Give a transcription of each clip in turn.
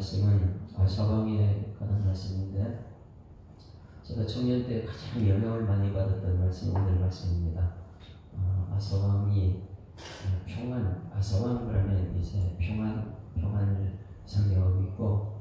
말씀은 아사왕에 관한 말씀인데, 제가 청년 때 가장 영향을 많이 받았던 말씀이 오늘 말씀입니다. 아사왕이 평안, 아사왕 그러면 이제 평안을 상징하고 있고,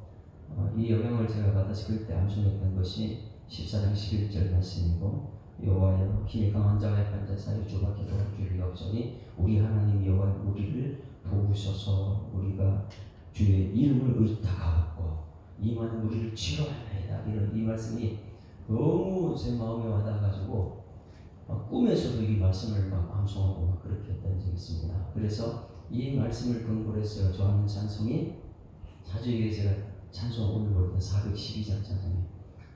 이 영향을 제가 받아서 그때 암송했던 것이 14장 11절 말씀이고, 여호와여 힘이 강한 자와 약한 자 사이 주밖에 도와줄 리 없으니 우리 하나님 여호와 우리를 도우셔서 우리가 주의 이름을 의탁하고 임하는 우리를 치료하나이다. 이런 이 말씀이 너무 제 마음에 와닿아가지고 꿈에서도 이 말씀을 막 암송하고 막 그렇게 했던 적이 있습니다. 그래서 이 말씀을 근거로 해서 좋아하는 찬송이 자주 이게 제가 찬송 오늘 부르던 412장 찬송이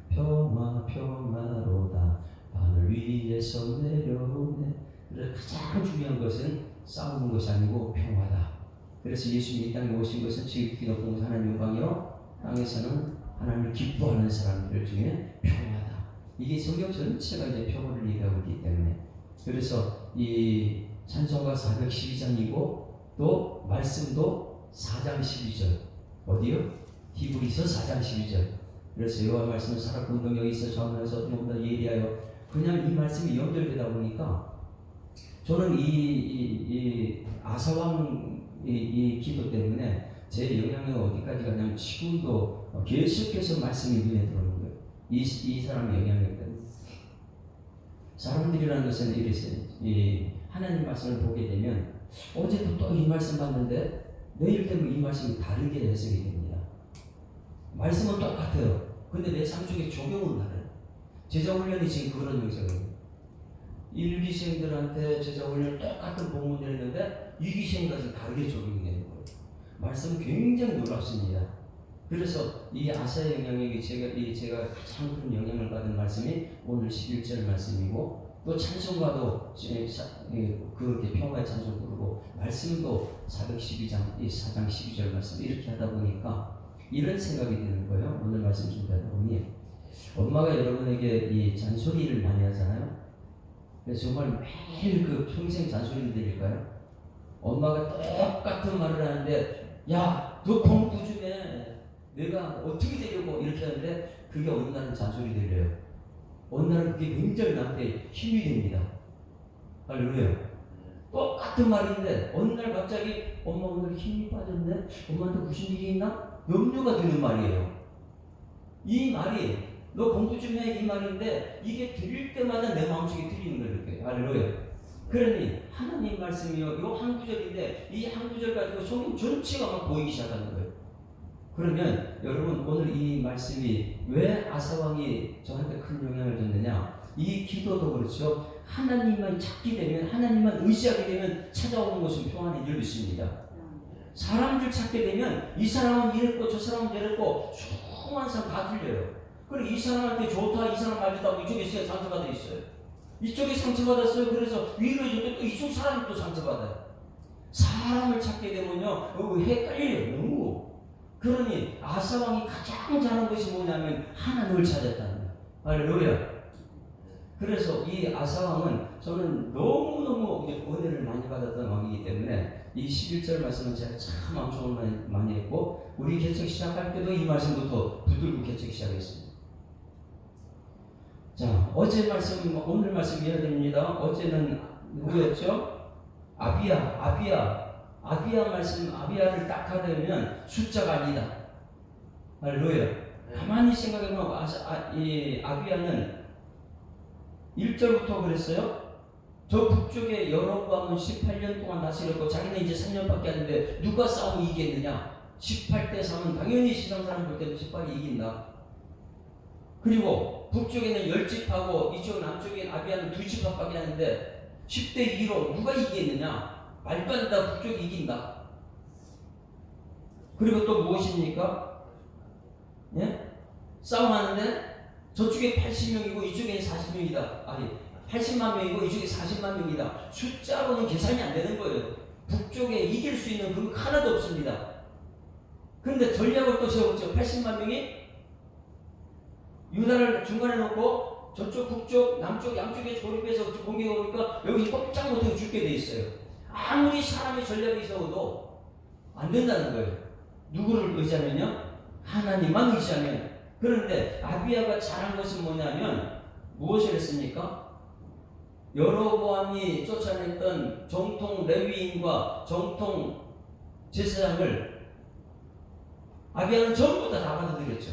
평화 평화로다 하늘 위에서 내려오네. 그래서 가장 중요한 것은 싸우는 것이 아니고 평화다. 그래서 예수님이 이 땅에 오신 것은 지극히 높은 곳 하나님 영광이요 땅에서는 하나님을 기뻐하는 사람들 중에 평화다. 이게 성경 전체가 이제 평화를 얘기하고 있기 때문에, 그래서 이 찬송가 412장이고 또 말씀도 4장 12절 어디요? 히브리서 4장 12절. 그래서 여호와 말씀은 살았고 능력이 있어 좌우면서 너무나 예리하여, 그냥 이 말씀이 연결되다 보니까 저는 이 아사왕 이 기도 때문에 제 영향이 어디까지 가냐면 지금도 계속해서 말씀이 눈에 들어오는 거예요. 이 사람의 영향력 때문에. 사람들이라는 것은 이랬어요. 이 하나님 말씀을 보게 되면 어제도 또 이 말씀 봤는데 내일 되면 이 말씀이 다르게 해석이 됩니다. 말씀은 똑같아요. 근데 내 삶 속에 적용은 다르요. 제자훈련이 지금 그런 형식이에요. 1기생들한테 제자훈련 똑같은 본문을 했는데 2기생까지 다르게 적용이 되는 거예요. 말씀은 굉장히 놀랍습니다. 그래서 이 아사의 영향력이 제가 가장 큰 영향을 받은 말씀이 오늘 11절 말씀이고, 또 찬송가도 그렇게 평화의 찬송 부르고 말씀도 412장 4장 12절 말씀 이렇게 하다 보니까 이런 생각이 드는 거예요. 오늘 말씀 준비하다 보니 엄마가 여러분에게 이 잔소리를 많이 하잖아요. 그래서 정말 매일 그 평생 잔소리를 드릴까요? 엄마가 똑같은 말을 하는데 야, 너 공부 좀 해. 내가 어떻게 되려고 이렇게 하는데 그게 어느 날은 잔소리 들려요. 어느 날은 그게 굉장히 나한테 힘이 됩니다. 할렐루야. 똑같은 말인데 어느 날 갑자기 엄마 오늘 힘이 빠졌네? 엄마한테 무슨 일이 있나? 염려가 드는 말이에요. 이 말이 너 공부 좀 해 이 말인데 이게 들릴 때마다 내 마음속에 들리는 걸 느껴요. 할렐루야. 그러니 하나님 말씀이요 이 한 구절인데 이 한 구절 가지고 성경 전체가 막 보이기 시작하는 거예요. 그러면 여러분 오늘 이 말씀이 왜 아사왕이 저한테 큰 영향을 줬느냐, 이 기도도 그렇죠. 하나님만 찾게 되면, 하나님만 의지하게 되면 찾아오는 것은 평안이 늘 있습니다. 사람들 찾게 되면 이 사람은 이랬고 저 사람은 저랬고 수많은 사람 다 틀려요. 그리고 이 사람한테 좋다 이 사람 말 좋다고 이쪽에 상처받아 있어요. 이쪽에 상처받았어요. 그래서 위로해줄 때 또 이쪽 사람이 또 상처받아요. 사람을 찾게 되면요 헷갈려요. 너무. 그러니 아사왕이 가장 잘한 것이 뭐냐면 하나님을 찾았다는 거예요. 할렐루야. 그래서 이 아사왕은 저는 너무너무 은혜를 많이 받았던 왕이기 때문에 이 11절 말씀은 제가 참 암송을 많이 했고, 우리 개척 시작할 때도 이 말씀부터 붙들고 개척 시작했습니다. 자, 어제 말씀, 오늘 말씀 이해가 됩니다. 어제는 누구였죠? 아비야 말씀, 아비야를 딱 하려면 숫자가 아니다. 할렐루야. 가만히 생각해보면 이 아비야는 1절부터 그랬어요. 저 북쪽에 여로보암은 18년 동안 다스렸고 자기는 이제 3년밖에 안 됐는데 누가 싸우면 이기겠느냐? 18대 3은 당연히 시상 사람 볼 때도 18이 이긴다. 그리고 북쪽에는 10집하고 이쪽 남쪽에 아비야는 2집합밖에 하는데 10대 2로 누가 이기겠느냐? 말도 안 된다. 북쪽이 이긴다. 그리고 또 무엇입니까? 예? 싸움하는데 저쪽에 80명이고 이쪽에 40명이다. 아니 80만 명이고 이쪽에 40만 명이다. 숫자로는 계산이 안 되는 거예요. 북쪽에 이길 수 있는 그런 거 하나도 없습니다. 그런데 전략을 또 세웠죠. 80만 명이 유다를 중간에 놓고 저쪽 북쪽 남쪽 양쪽에 조립해서 공격해 오니까 여기 꼼짝 못하고 죽게 돼 있어요. 아무리 사람의 전략이 있어도 안 된다는 거예요. 누구를 의지하면요? 하나님만 의지하면. 그런데 아비야가 잘한 것은 뭐냐면 무엇을 했습니까? 여로보암이 쫓아냈던 정통 레위인과 정통 제사장을 아비야는 전부 다 받아들였죠.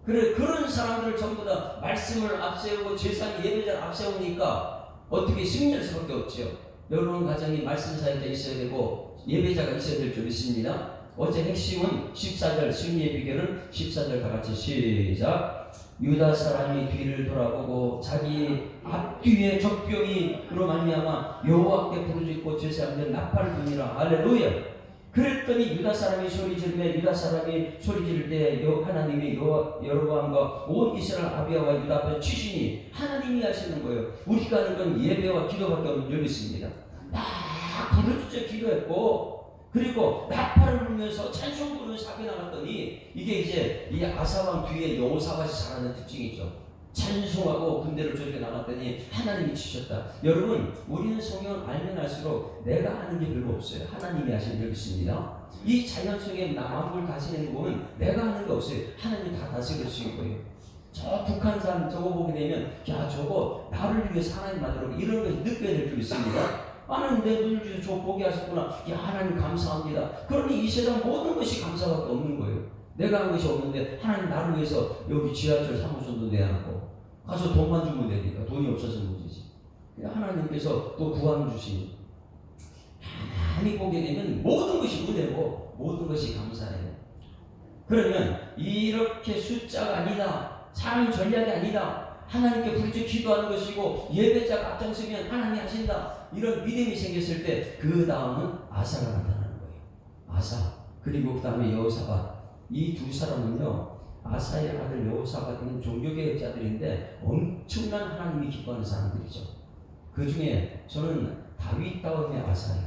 그런 사람들을 전부 다 말씀을 앞세우고 제사장 예배자를 앞세우니까 어떻게 승리할 수밖에 없죠. 여러분 가정에 말씀 사역자 있어야 되고 예배자가 있어야 될 줄 믿습니다. 어제 핵심은 14절, 승리의 비결은 14절 다 같이 시작. 유다 사람이 뒤를 돌아보고 자기 앞뒤에 적병이로 말미암아 여호와께 부르짖고 제사장들 나팔을 부니라. 할렐루야. 그랬더니 유다 사람이 소리 지르며 유다 사람이 소리 지를 때 하나님이 여로보암과 온 이스라엘 아비야와 유다 앞에 치시니 하나님이 하시는 거예요. 우리가 하는 건 예배와 기도밖에 없는 줄 믿습니다. 막 부르짖어 기도했고 그리고 나팔을 불면서 찬송 부르면서 앞에 나갔더니 이게 이제 이 아사왕 뒤에 여호사밧이 잘하는 특징이죠. 찬송하고 군대를 저렇게 나갔더니 하나님이 치셨다. 여러분 우리는 성경을 알면 알수록 내가 하는 게 별로 없어요. 하나님이 하시는 게 있습니다. 이 자연 속에 만물 다스리는 거 보면 내가 하는 게 없어요. 하나님이 다 다스리시는 거예요. 저 북한 사람 저거 보게 되면 야 저거 나를 위해서 하나님 만들어 이런 걸 느껴야 될 줄 있습니다. 하나님 내 눈을 주셔서 저 보게 하셨구나. 야 하나님 감사합니다. 그러니 이 세상 모든 것이 감사밖에 없는 거예요. 내가 한 것이 없는데 하나님 나를 위해서 여기 지하철 사무소도 내놨고 가서 돈만 주면 되니까 돈이 없어서 문제지. 하나님께서 또 구원 주시니 가만히 보게 되면 모든 것이 은혜고 모든 것이 감사해요. 그러면 이렇게 숫자가 아니다. 사람 전략이 아니다. 하나님께 부르짖어 기도하는 것이고 예배자가 앞장서면 하나님이 하신다. 이런 믿음이 생겼을 때 그 다음은 아사가 나타나는 거예요. 아사 그리고 그 다음에 여호사밧. 이 두 사람은요 아사의 아들 여호사밧은 종교개혁자들인데 엄청난 하나님이 기뻐하는 사람들이죠. 그 중에 저는 다윗 다음에 아사예요.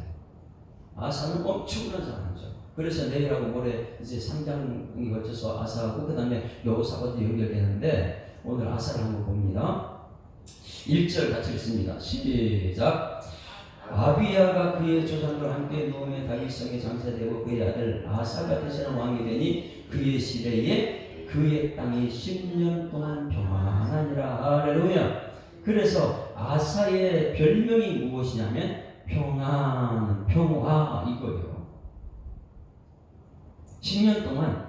아사는 엄청난 사람이죠. 그래서 내일하고 모레 이제 3장이 거쳐서 아사하고 그 다음에 여호사밧이 연결되는데 오늘 아사를 한번 봅니다. 1절 같이 읽습니다. 시작. 아비야가 그의 조상들과 함께 누우며 다윗성에 장사되고 그의 아들 아사가 대신한 왕이 되니 그의 시대에 그의 땅이 10년 동안 평안하니라. 할렐루야. 그래서 아사의 별명이 무엇이냐면 평안, 평화 이거예요. 10년 동안.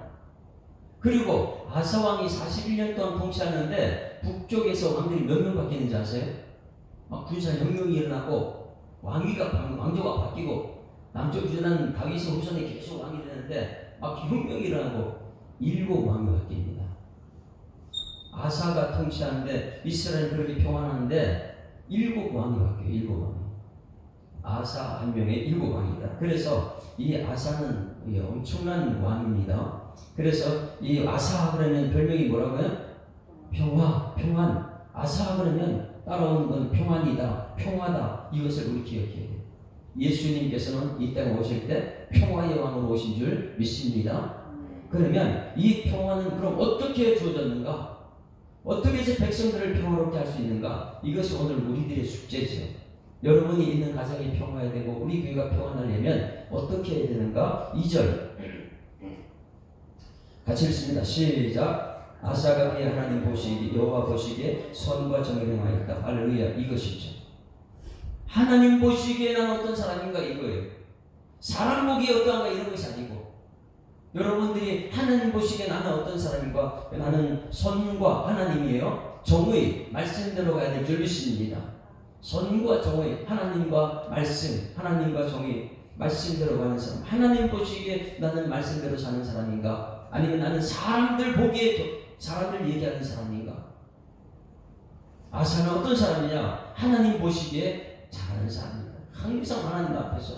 그리고 아사왕이 41년 동안 통치하는데 북쪽에서 왕들이 몇 명 바뀌는지 아세요? 막 군사혁명이 일어나고 왕조가 바뀌고 남쪽 유다는 다윗의 후손이 계속 왕이 되는데 막 혁명이 일어나고 7왕이 바뀝니다. 아사가 통치하는데 이스라엘은 그렇게 평안한데 7왕이 바뀌어요. 7왕이. 아사 한 명에 7왕이다. 그래서 이 아사는 엄청난 왕입니다. 그래서 이 아사 그러면 별명이 뭐라고요? 평화, 평안. 아사 그러면 따라오는 건 평안이다, 평화다. 이것을 우리 기억해야 돼요. 예수님께서는 이 땅에 오실 때 평화의 왕으로 오신 줄 믿습니다. 그러면 이 평화는 그럼 어떻게 주어졌는가? 어떻게 해서 백성들을 평화롭게 할 수 있는가? 이것이 오늘 우리들의 숙제죠. 여러분이 있는 가정이 평화해야 되고 우리 교회가 평안하려면 어떻게 해야 되는가? 2절 같이 읽습니다. 시작. 아사가 그의 하나님 보시기에 여호와 보시기에 선과 정의를 행하였다. 할렐루야. 이것이죠. 하나님 보시기에 난 어떤 사람인가 이거예요. 사람 보기에 어떠한가 이런 것이 아니고 여러분들이 하나님 보시기에 나는 어떤 사람인가? 나는 선과 하나님이에요. 정의 말씀대로 가야 될 줄 믿습니다. 선과 정의 하나님과 말씀 하나님과 정의 말씀대로 가는 사람. 하나님 보시기에 나는 말씀대로 사는 사람인가? 아니면 나는 사람들 보기에 사람들 얘기하는 사람인가? 아사는 어떤 사람이냐? 하나님 보시기에 잘하는 사람입니다. 항상 하나님 앞에서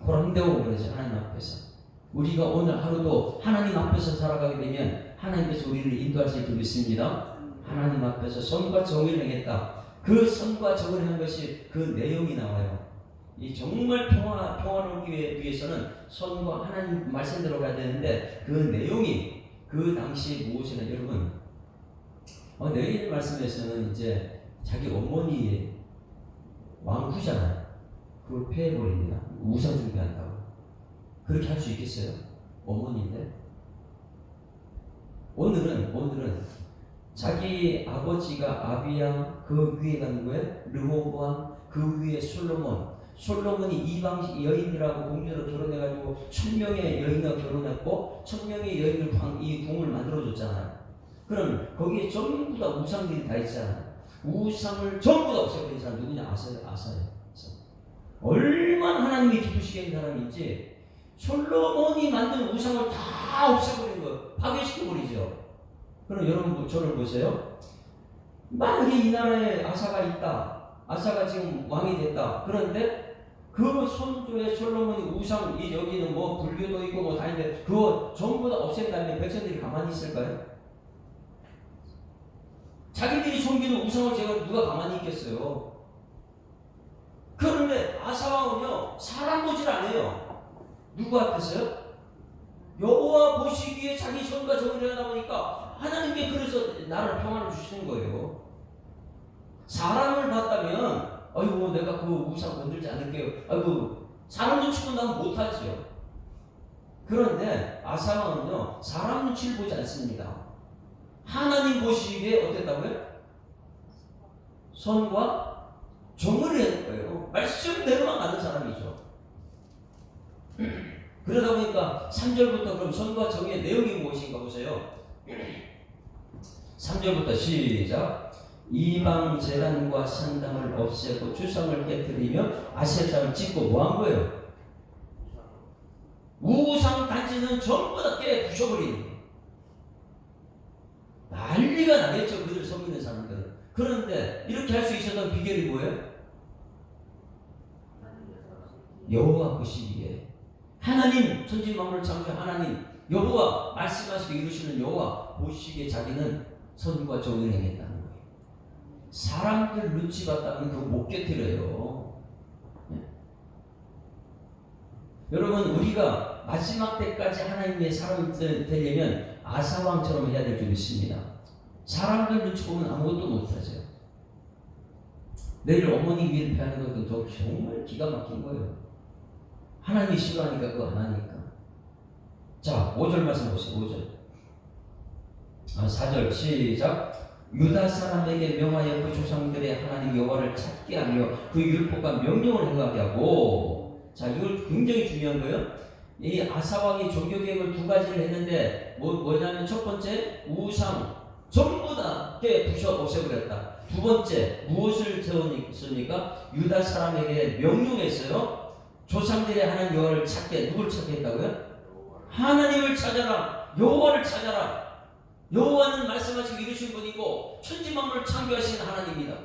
호랑대고 그러죠. 하나님 앞에서 우리가 오늘 하루도 하나님 앞에서 살아가게 되면 하나님께서 우리를 인도하실 줄 믿습니다. 하나님 앞에서 선과 정의를 행했다. 그 선과 정의를 한 것이 그 내용이 나와요. 이 정말 평화롭기 위해서는 선과 하나님 말씀대로 가야 되는데 그 내용이 그 당시에 무엇이나 여러분 내일 말씀에서는 이제 자기 어머니의 왕후잖아요. 그걸 폐해버립니다. 우상 숭배한다고. 그렇게 할 수 있겠어요? 어머니인데 오늘은 자기 아버지가 아비야, 그 위에가 누구예요? 르호보암, 그 위에 솔로몬이 이방 여인들하고 공주로 결혼해가지고 1000명의 여인과 결혼했고 1000명의 여인을 이 궁을 만들어줬잖아요. 그럼 거기에 전부 다 우상들이 다 있잖아요. 우상을 전부 다 없애버린 사람 누구냐? 아사예요. 얼마나 하나님이 기쁘시게 한 사람인지 솔로몬이 만든 우상을 다 없애버린 거예요. 파괴시켜버리죠. 그럼 여러분 저를 보세요. 만약에 이 나라에 아사가 있다. 아사가 지금 왕이 됐다. 그런데 그 손주의 솔로몬이 우상, 여기는 뭐 불교도 있고 뭐 다 있는데 그거 전부 다 없앤다면 백성들이 가만히 있을까요? 자기들이 섬기는 우상을 제가 누가 가만히 있겠어요? 그런데 아사왕은요 사람 보질 않아요. 누구 앞에서요? 여호와 보시기에 자기 손과 정을 하다 보니까 하나님께 그래서 나를 평안을 주시는 거예요. 사람을 봤다면 아이고 내가 그 우상 건들지 않을게요. 아이고 사람 눈치는 난 못하지요. 그런데 아사왕은요 사람 눈치를 보지 않습니다. 하나님 보시기에 어땠다고요? 손과 정을 하는 거예요. 말씀대로만 가는 사람이죠. 그러다 보니까 3절부터 그럼 선과 정의 내용이 무엇인가 보세요. 3절부터 시작. 이방 제단과 산당을 없애고 주상을 깨뜨리며 아세라를 짓고 뭐 한 거예요? 우상 단지는 전부 다 깨 부셔버리는 거예요. 난리가 나겠죠. 그들 섬기는 사람들은. 그런데 이렇게 할 수 있었던 비결이 뭐예요? 여호와 보시기에 하나님, 천지만물을 창조한 하나님 여호와 말씀하시고 이루시는 여호와 보시기에 자기는 선과 정의를 행했다는 거예요. 사람들 눈치 봤다면 그거 못 깨뜨려요. 네? 여러분 우리가 마지막 때까지 하나님의 사람이 되려면 아사왕처럼 해야 될 줄 믿습니다. 사람들 눈치 보면 아무것도 못하죠. 내일 어머니 위를 패하는 것은 저 정말 기가 막힌 거예요. 하나님이 싫어하니까 그거 안 하니까. 자, 5절 말씀 보세요. 5절. 4절 시작. 유다 사람에게 명하여 그 조상들의 하나님 여호와를 찾게 하며 그 율법과 명령을 행하게 하고. 자, 이걸 굉장히 중요한 거예요. 이 아사왕이 종교개혁을 두 가지를 했는데 뭐냐면 첫 번째 우상 전부 다 깨 부셔 없애버렸다. 두 번째 무엇을 세웠습니까? 유다 사람에게 명령했어요. 조상들의 하나님 여호와를 찾게. 누굴 찾게 했다고요? 하나님을 찾아라. 여호와를 찾아라. 여호와는 말씀하시고 이루신 분이고 천지만물을 창조하신 하나님이다.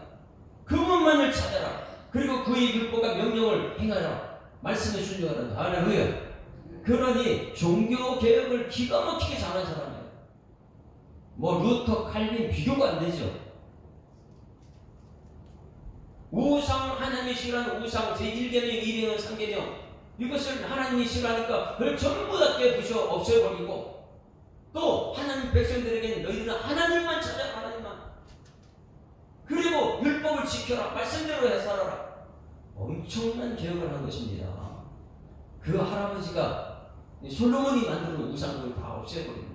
그분만을 찾아라. 그리고 그의 율법과 명령을 행하라. 말씀에 순종하라. 할렐루야. 그러니 종교개혁을 기가 막히게 잘한 사람이에요. 뭐 루터, 칼빈 비교가 안 되죠. 우상, 하나님이 싫어하는 우상 제1계명, 2계명, 3계명 이것을 하나님이 싫어하니까 그걸 전부 다 깨부셔 없애버리고 또 하나님 백성들에게는 너희들은 하나님만 찾아. 하나님만. 그리고 율법을 지켜라. 말씀대로 해 살아라. 엄청난 개혁을 한 것입니다. 그 할아버지가 솔로몬이 만든 우상을 다 없애버립니다.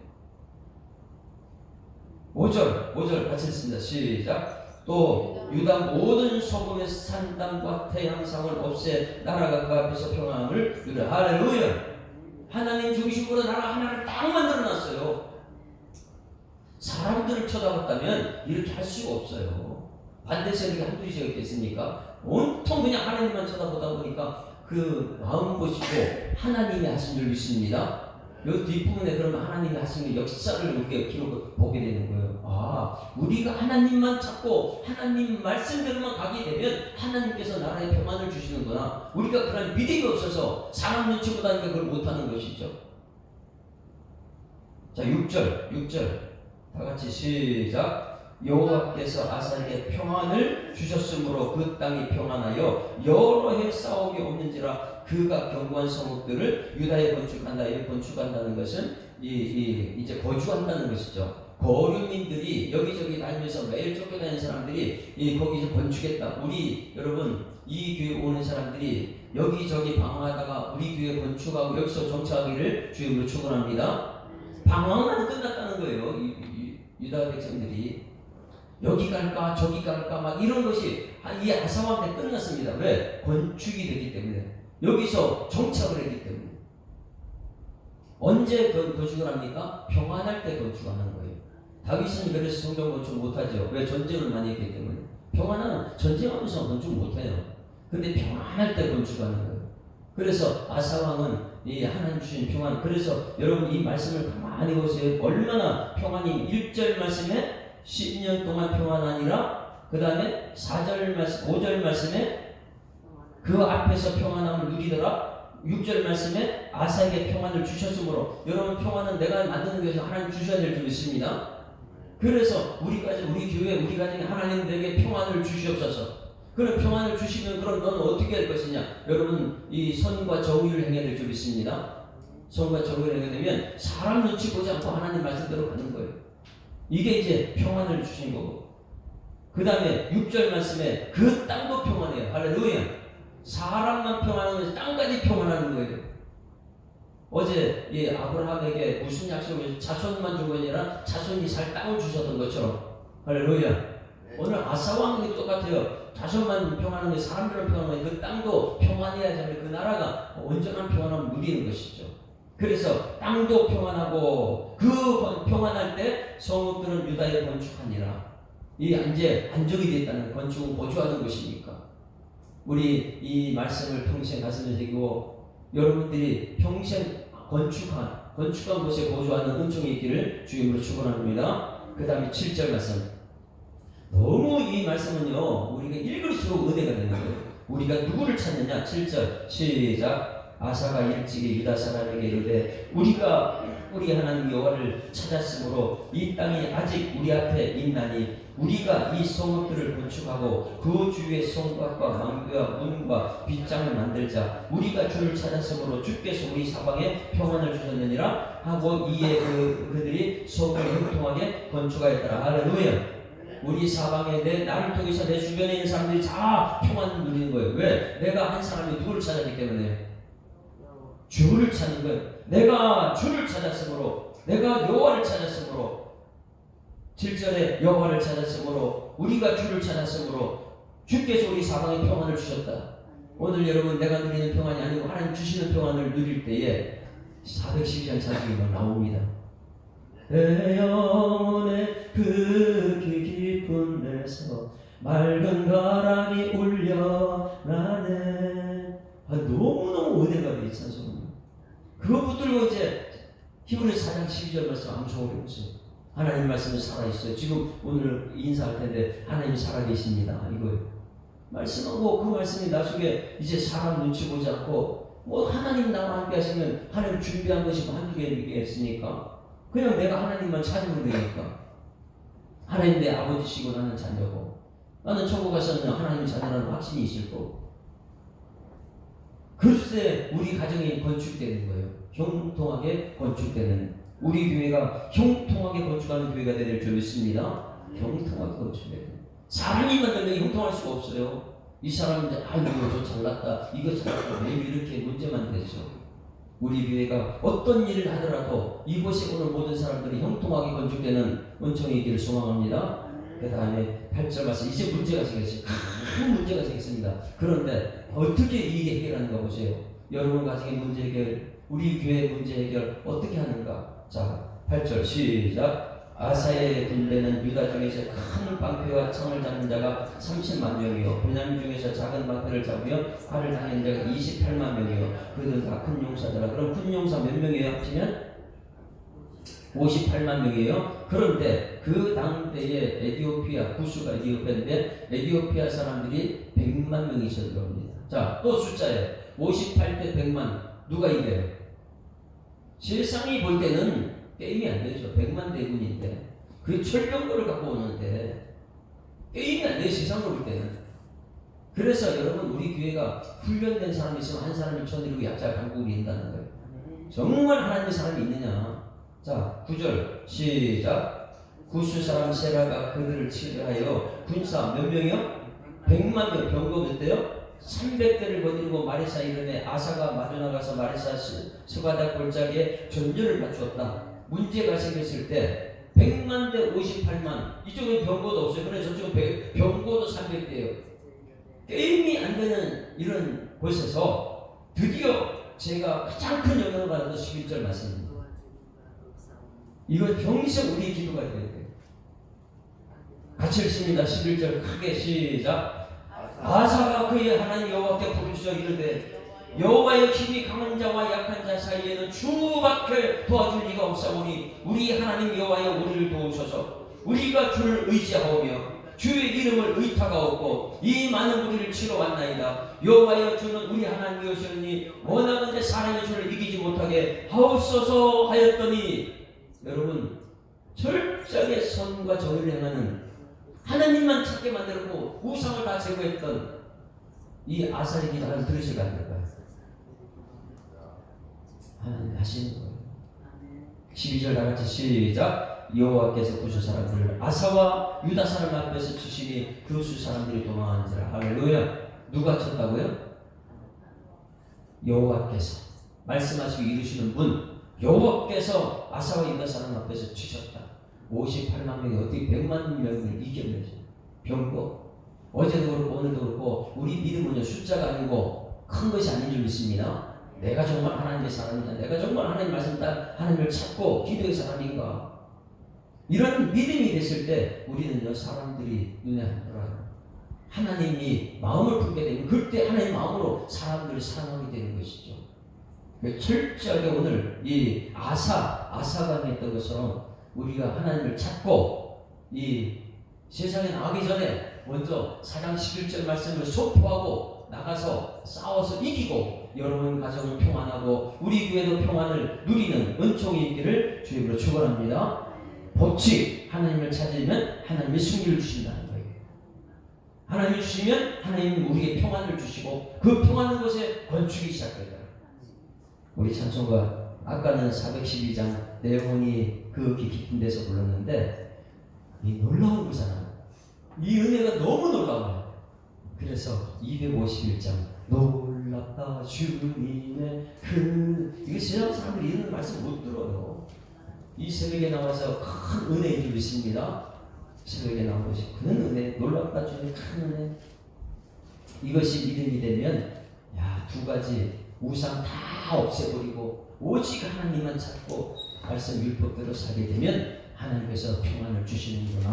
5절 같이 읽습니다. 시작. 또 유다 모든 소금의 산당과 태양상을 없애 나라가 그 앞에서 평안을 누려. 할렐루야. 하나님 중심으로 나라 하나를 딱 만들어놨어요. 사람들을 쳐다봤다면 이렇게 할 수가 없어요. 반대 세력이 한두 시가 있겠습니까? 온통 그냥 하나님만 쳐다보다 보니까 그 마음 보시고 하나님이 하신 줄 믿습니다. 이 뒷부분에 그러면 하나님이 하신 역사를 우리가 기록을 보게 되는 거예요. 아, 우리가 하나님만 찾고 하나님 말씀대로만 가게 되면 하나님께서 나라에 평안을 주시는구나. 우리가 그런 믿음이 없어서 사람 눈치 보다니까 그걸 못하는 것이죠. 자, 6절 다 같이 시작. 여호와께서 아사에게 평안을 주셨으므로 그 땅이 평안하여 여러 해 싸움이 없는지라. 그가 견고한 성읍들을 유다에 건축한다. 이 건축한다는 것은 이제 거주한다는 것이죠. 거류민들이 여기저기 다니면서 매일 쫓겨다니는 사람들이 거기서 건축했다. 우리 여러분 이 교회 오는 사람들이 여기저기 방황하다가 우리 교회 건축하고 여기서 정착하기를 주님으로 축원합니다. 방황만 끝났다는 거예요. 유다 백성들이 여기 갈까 저기 갈까 막 이런 것이 이 아사왕 때 끝났습니다. 왜? 건축이 되기 때문에, 여기서 정착을 했기 때문에. 언제 건축을 합니까? 평안할 때 건축하는 거예요. 다윗은 그래서 성전 건축 못하죠. 왜? 전쟁을 많이 했기 때문에. 평안은 전쟁하면서 건축 못해요. 근데 평안할 때 건축하는 거예요. 그래서 아사왕은 이 하나님 주신 평안, 그래서 여러분 이 말씀을 가만히 보세요. 얼마나 평안이 1절 말씀에 10년 동안 평안하니라, 그 다음에 4절 말씀, 5절 말씀에 그 앞에서 평안함을 누리더라, 6절 말씀에 아사에게 평안을 주셨으므로. 여러분 평안은 내가 만드는 것이 하나님 주셔야 될 줄 믿습니다. 그래서 우리 교회, 우리 가정에 하나님 내게 평안을 주시옵소서. 그럼 평안을 주시면 그럼 너는 어떻게 할 것이냐? 여러분 이 선과 정의를 행해야 될 줄 믿습니다. 선과 정의를 행하게 되면 사람 눈치 보지 않고 하나님 말씀대로 가는 거예요. 이게 이제 평안을 주신 거고. 그 다음에 6절 말씀에 그 땅도 평안해요. 할렐루야. 사람만 평안하면 땅까지 평안하는 거예요. 어제 이 아브라함에게 무슨 약속을, 자손만 준 게 아니라 자손이 살 땅을 주셨던 것처럼. 할렐루야. 오늘 아사왕이 똑같아요. 자손만 평안한 게 사람들은 평안한 게 그 땅도 평안해야지 하면 그 나라가 온전한 평안함을 누리는 것이죠. 그래서 땅도 평안하고 그 평안할 때 성읍들은 유다에 건축하니라. 이 이제 안정이 됐다는, 건축은 보조하는 것이니까. 우리 이 말씀을 평생 가슴에 새기고 여러분들이 평생 건축한 곳에 거주하는 은총이 있기를 주님으로 축원합니다. 그 다음에 7절 말씀. 너무 이 말씀은요 우리가 읽을수록 은혜가 되는 거예요. 우리가 누구를 찾느냐. 7절 시작. 아사가 일찍이 유다 사람에게 이르되 우리 하나님 여호와를 찾았으므로 이 땅이 아직 우리 앞에 있나니 우리가 이 성읍들을 건축하고 그 주위에 성곽과 망대와 문과 빗장을 만들자. 우리가 주를 찾았으므로 주께서 우리 사방에 평안을 주셨느니라 하고 이에 그들이 성을 형통하게 건축하였더라. 할렐루야. 우리 사방에 나를 통해서 내 주변에 있는 사람들이 다 평안을 누리는 거예요. 왜? 내가 한 사람이 누구를 찾았기 때문에. 주를 찾는 거예요. 내가 주를 찾았으므로, 내가 여호와를 찾았으므로. 7절에 여호와를 찾았으므로, 우리가 주를 찾았으므로 주께서 우리 사방에 평안을 주셨다. 오늘 여러분 내가 누리는 평안이 아니고 하나님 주시는 평안을 누릴 때에 410편 찬송이 나옵니다. 내 영혼의 극히 깊은 데서 맑은 바람이 울려나네. 너무너무 은혜가 돼 이 찬송은. 그거 붙들고 이제 히브리서 4장 12절 말씀 암송을 해보세요. 하나님 말씀은 살아있어요. 지금 오늘 인사할 텐데 하나님이 살아계십니다. 이거예요. 말씀하고 그 말씀이 나중에 이제 사람 눈치 보지 않고 뭐 하나님 나와 함께 하시면 하나님 준비한 것이 한두 개겠습니까? 그냥 내가 하나님만 찾으면 되니까. 하나님 내 아버지시고 나는 자녀고, 나는 천국 가서는 하나님 자녀라는 확신이 있을 거고. 글쎄 우리 가정이 건축되는 거예요. 형통하게 건축되는, 우리 교회가 형통하게 건축하는 교회가 될 줄 믿습니다. 형통하게 건축되는. 사람이 만들면 형통할 수가 없어요. 이 사람은 이제 이거 저 잘났다, 이거 잘났다, 왜 이렇게 문제만 되죠. 우리 교회가 어떤 일을 하더라도 이곳에 오는 모든 사람들이 형통하게 건축되는 은총이 있기를 소망합니다. 그 다음에 8절 말씀. 이제 문제가 생겼어요. 큰 문제가 생겼습니다. 그런데 어떻게 이게 해결하는가 보세요. 여러분 가정의 문제 해결, 우리 교회 문제 해결 어떻게 하는가. 자 8절 시작. 아사의 군대는 유다 중에서 큰 방패와 창을 잡는 자가 30만 명이요 베냐민 중에서 작은 방패를 잡으며 활을 다니는 자가 28만 명이요 그들은 다 큰 용사더라. 그럼 큰 용사 몇 명이에요? 합치면 58만 명이에요. 그런데 그 당대에 에디오피아, 구수가 에디오피아인데 에디오피아 사람들이 100만 명이 있었다고 합니다. 자, 또 숫자에 58대 100만 누가 이겨요? 세상이 볼 때는 게임이 안 되죠. 100만 대군인데 그 철병거를 갖고 오는데 게임이 안 돼요. 세상으로 볼 때는. 그래서 여러분 우리 교회가 훈련된 사람이 있으면 한 사람이 천일고 약자 강국을 이긴다는 거예요. 정말 하나님의 사람이 있느냐. 자 9절 시작. 구수 사람 세라가 그들을 치하여 군사 몇 명이요? 100만 명. 병거 몇 대요? 300대를 거느리고 마리사 이름에 아사가 마주 나가서 마리사 스바다 골짜기에 전쟁을 갖추었다. 문제가 생겼을 때 100만 대 58만, 이쪽은 병고도 없어요. 그래서 저쪽은 병고도 300대예요. 게임이 안 되는 이런 곳에서 드디어 제가 가장 큰 영향을 받은 11절 말씀입니다. 이건 평생 우리 기도가 되어야 돼요. 같이 읽습니다. 11절 크게 시작. 아사가 그의 하나님 여호와께 부르짖어 이르되 여호와의 힘이 강한 자와 약한 자 사이에는 주밖에 도와줄 리가 없사오니 우리 하나님 여호와여 우리를 도우소서. 우리가 주를 의지하오며 주의 이름을 의탁하옵고 이 많은 무리를 치러 왔나이다. 여호와여 주는 우리 하나님이시오니 원하건대 사람의 주를 이기지 못하게 하옵소서 하였더니, 여러분, 철저하게 선과 정의를 행하는 하나님만 찾게 만들었고 우상을 다 제거했던 이 아사의 기도를 들으시면 안 될까요? 하나님 하시는 거예요. 12절 다 같이 시작. 여호와께서 구수 사람들을 아사와 유다 사람 앞에서 치시니 그 수 사람들이 도망하는지라. 할렐루야. 누가 쳤다고요? 여호와께서 말씀하시고 이루시는 분, 여호와께서 아사와 유다 사람 앞에서 치셨다. 58만 명이 어떻게 100만 명을 이겨내죠? 병고. 어제도 그렇고 오늘도 그렇고 우리 믿음은요 숫자가 아니고 큰 것이 아닌 줄 믿습니다. 내가 정말 하나님의 사람이냐, 내가 정말 하나님 말씀 따라 하나님을 찾고 기도의 사람인가, 이런 믿음이 됐을 때 우리는요 사람들이 눈에 안 들어요. 하나님이 마음을 품게 되면 그때 하나님 마음으로 사람들을 사랑하게 되는 것이죠. 철저하게 오늘 이 아사가 했던 것처럼 우리가 하나님을 찾고 이 세상에 나가기 전에 먼저 4장 11절 말씀을 선포하고 나가서 싸워서 이기고 여러분 가정을 평안하고 우리 교회도 평안을 누리는 은총이 있기를 주님으로 축원합니다. 법칙, 하나님을 찾으면 하나님이 승리를 주신다는 거예요. 하나님이 주시면 하나님은 우리에게 평안을 주시고 그 평안한 곳에 건축이 시작된다. 우리 찬송가 아까는 412장 내용이 그렇게 깊은 데서 불렀는데 이 놀라운 거잖아요. 이 은혜가 너무 놀라워요. 그래서 251장 놀랍다 주님의 큰, 이게 세상 사람들이 이런 말씀 못 들어요. 이 새벽에 나와서 큰 은혜인 줄 믿습니다. 새벽에 나온 것이 큰 은혜, 놀랍다 주님의 큰 은혜. 이것이 믿음이 되면 두 가지 우상 다 없애버리고 오직 하나님만 찾고 말씀 율법대로 살게 되면 하나님께서 평안을 주시는구나.